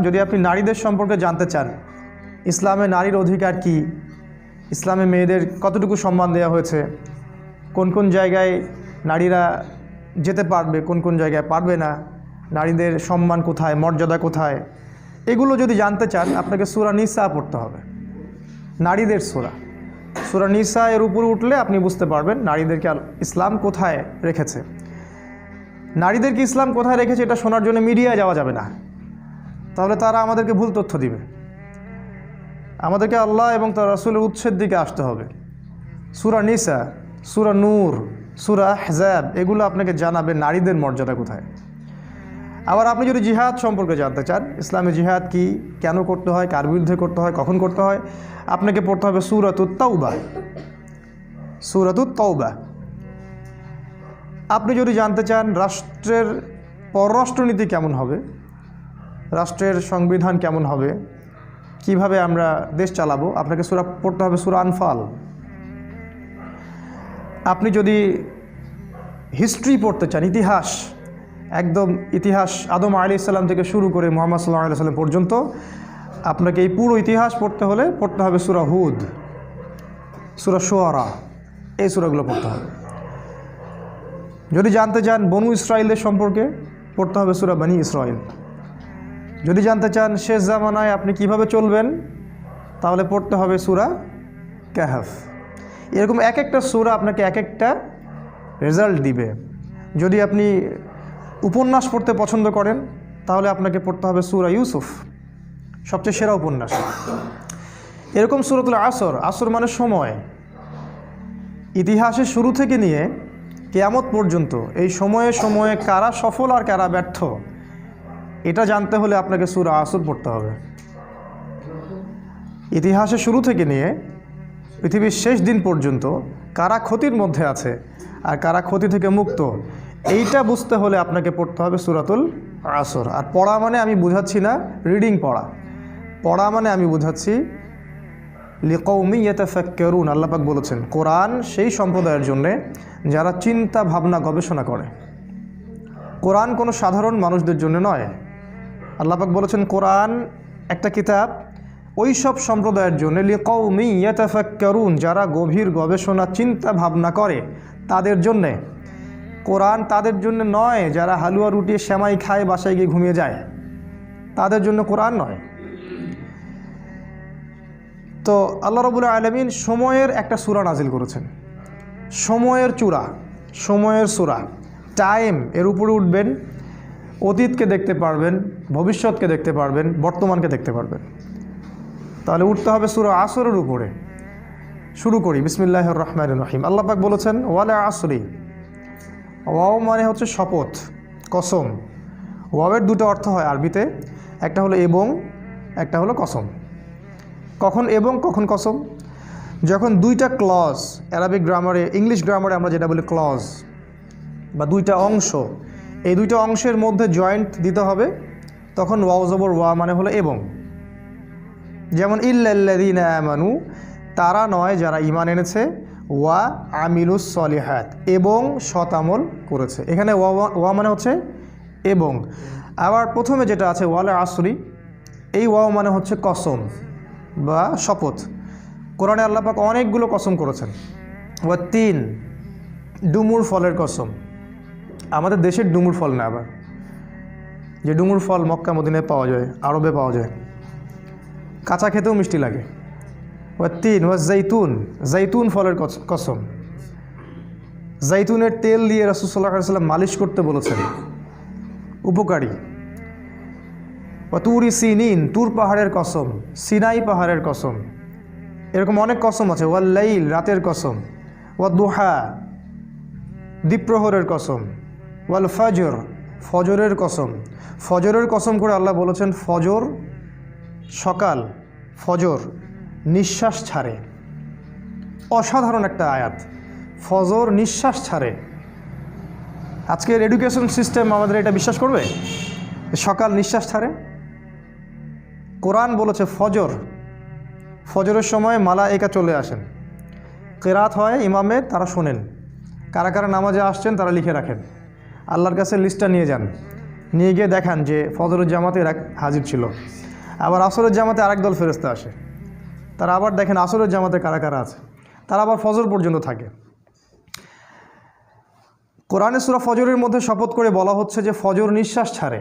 যদি আপনি নারীদের সম্পর্কে জানতে চান, ইসলামে নারীর অধিকার কি, ইসলামে মেয়েদের কতটুকু সম্মান দেওয়া হয়েছে, কোন কোন জায়গায় নারীরা যেতে পারবে, কোন কোন জায়গায় পারবে না, নারীদের সম্মান কোথায়, মর্যাদা কোথায়, এগুলো যদি জানতে চান আপনাকে সূরা নিসা পড়তে হবে। নারীদের সূরা নিসা এর উপরে উঠলে আপনি বুঝতে পারবেন নারীদেরকে ইসলাম কোথায় রেখেছে। নারীদেরকে ইসলাম কোথায় রেখেছে এটা শোনার জন্য মিডিয়ায় যাওয়া যাবে না, তাহলে তারা আমাদেরকে ভুল তথ্য দিবে। আমাদেরকে আল্লাহ এবং তার রাসূলের উৎসের দিকে আসতে হবে। সূরা নিসা, সূরা নূর, সূরা আহজাব এগুলো আপনাকে জানাবে নারীদের মর্যাদা কোথায়। আবার আপনি যদি জিহাদ সম্পর্কে জানতে চান, ইসলামে জিহাদ কি, কেন করতে হয়, কার বিরুদ্ধে করতে হয়, কখন করতে হয়, আপনাকে পড়তে হবে সূরাতুত তাওবা। সূরাতুত তাওবা। আপনি যদি জানতে চান রাষ্ট্রের পররাষ্ট্রনীতি কেমন হবে, রাষ্ট্রের সংবিধান কেমন হবে, কিভাবে আমরা দেশ চালাবো, আপনাকে সূরা পড়তে হবে সূরা আনফাল। আপনি যদি হিস্ট্রি পড়তে চান, ইতিহাস, একদম ইতিহাস আদম আলাইহিস সালাম থেকে শুরু করে মুহাম্মদ সাল্লাল্লাহু আলাইহি ওয়াসাল্লাম পর্যন্ত আপনাকে এই পুরো ইতিহাস পড়তে হলে পড়তে হবে সূরা হুদ, সূরা শুআরা, এই সূরাগুলো পড়তে হবে। যদি জানতে চান বনু ইসরাইলদের সম্পর্কে পড়তে হবে সূরা বনী ইসরাইল। যদি জানতে চান শেষ জামানায় আপনি কিভাবে চলবেন তাহলে পড়তে হবে সূরা কাহফ। এরকম এক একটা সূরা আপনাকে এক একটা রেজাল্ট দিবে। যদি আপনি উপন্যাস পড়তে পছন্দ করেন তাহলে আপনাকে পড়তে হবে সূরা ইউসুফ, সবচেয়ে সেরা উপন্যাস। এরকম সূরাতুল আসর, আসর মানে সময়, ইতিহাসের শুরু থেকে নিয়ে কিয়ামত পর্যন্ত এই সময়ে সময়ে কারা সফল আর কারা ব্যর্থ এটা জানতে হলে আপনাকে সূরা আসর পড়তে হবে। ইতিহাসের শুরু থেকে নিয়ে পৃথিবীর শেষ দিন পর্যন্ত কারা ক্ষতির মধ্যে আছে আর কারা ক্ষতি থেকে মুক্ত, এইটা বুঝতে হলে আপনাকে পড়তে হবে সূরাতুল আসর। আর পড়া মানে আমি বুঝাচ্ছি না রিডিং পড়া, পড়া মানে আমি বুঝাচ্ছি লিকাউমি ইয়াতাফাক্কারুন। আল্লাহ পাক বলেছেন কোরআন সেই সম্প্রদায়ের জন্যে যারা চিন্তা ভাবনা গবেষণা করে। কোরআন কোনো সাধারণ মানুষদের জন্য নয়। আল্লাহ পাক বলেছেন কোরআন একটা কিতাব ওই সব সম্প্রদায়ের জন্য লিকাউমি ইয়াতাফাক্কারুন, যারা গভীর গবেষণা চিন্তা ভাবনা করে তাদের জন্যে। কোরআন তাদের জন্য নয় যারা হালুয়া রুটি সেমাই খায় বাসায় গিয়ে ঘুমিয়ে যায়, তাদের জন্য কোরআন নয়। তো আল্লাহ রাব্বুল আলামিন সময়ের একটা সূরা নাজিল করেছেন, সময়ের চূড়া, সময়ের সূরা, টাইম, এর উপরে উঠবেন, অতীতকে দেখতে পারবেন, ভবিষ্যৎকে দেখতে পারবেন, বর্তমানকে দেখতে পারবেন। তাহলে উঠতে হবে সূরা আসরের উপরে। শুরু করি বিসমিল্লাহির রহমানির রহিম। আল্লাহ পাক বলেছেন ওয়াল আসরি। ওয়াও মানে হচ্ছে শপথ, কসম। ওয়াওয়ের দুটো অর্থ হয় আরবিতে, একটা হলো এবং, একটা হলো কসম। কখন এবং কখন কসম? যখন দুইটা ক্লজ, অ্যারাবিক গ্রামারে, ইংলিশ গ্রামারে আমরা যেটা বলি ক্লজ, বা দুইটা অংশ, এই দুইটা অংশের মধ্যে জয়েন্ট দিতে হবে, তখন ওয়াও জবর ওয়া মানে হলো এবং। যেমন ইল্লাল্লাযীনা আমানু, তারা নয় যারা ঈমান এনেছে, ওয়া আমিলুস সলিহাত, এবং সৎ আমল করেছে। এখানে ওয়া মানে হচ্ছে এবং। আবার প্রথমে যেটা আছে ওয়াল আসরি, এই ওয়াও মানে হচ্ছে কসম বা শপথ। কোরআনে আল্লাহ পাক অনেকগুলো কসম করেছেন। ওয়া তিন, ডুমুর ফলের কসম। আমাদের দেশের ডুমুর ফল না, আবার যে ডুমুর ফল মক্কা মদিনায় পাওয়া যায়, আরবে পাওয়া যায়, কাঁচা খেতেও মিষ্টি লাগে। ওয়া তিন, ওয়া জাইতুন, জাইতুন ফলের কসম। জাইতুনের তেল দিয়ে রাসূল সাল্লাল্লাহু আলাইহি ওয়াসাল্লাম মালিশ করতে বলেছেন, উপকারী। ওয়া তুরি সিনিন, তুর পাহাড়ের কসম, সিনাই পাহাড়ের কসম। এরকম অনেক কসম আছে। ওয়াল লাইল, রাতের কসম। ওয়া দুহা, দ্বীপ্রহরের কসম। ওয়াল ফজর, ফজরের কসম। ফজরের কসম করে আল্লাহ বলেছেন ফজর সকাল, ফজর নিঃশ্বাস ছাড়ে। অসাধারণ একটা আয়াত, ফজর নিঃশ্বাস ছাড়ে। আজকের এডুকেশন সিস্টেম আমাদের এটা বিশ্বাস করবে সকাল নিঃশ্বাস ছাড়ে? কোরআন বলেছে ফজর, ফজরের সময় মালায়েকা চলে আসেন, কেরাত হয় ইমামের, তারা শোনেন, কারা কারা নামাজে আসছেন তারা লিখে রাখেন, আল্লাহর কাছে লিস্টটা নিয়ে যান, নিয়ে গিয়ে দেখান যে ফজরের জামাতে এরা হাজির ছিল। আবার আসরের জামাতে আরেক দল ফেরেশতা আসে, তারা আবার দেখেন আসরের জামাতে কারা কারা আছে, তারা আবার ফজর পর্যন্ত থাকে। কোরআনে সূরা ফজরের মধ্যে শপথ করে বলা হচ্ছে যে ফজর নিঃশ্বাস ছাড়ে।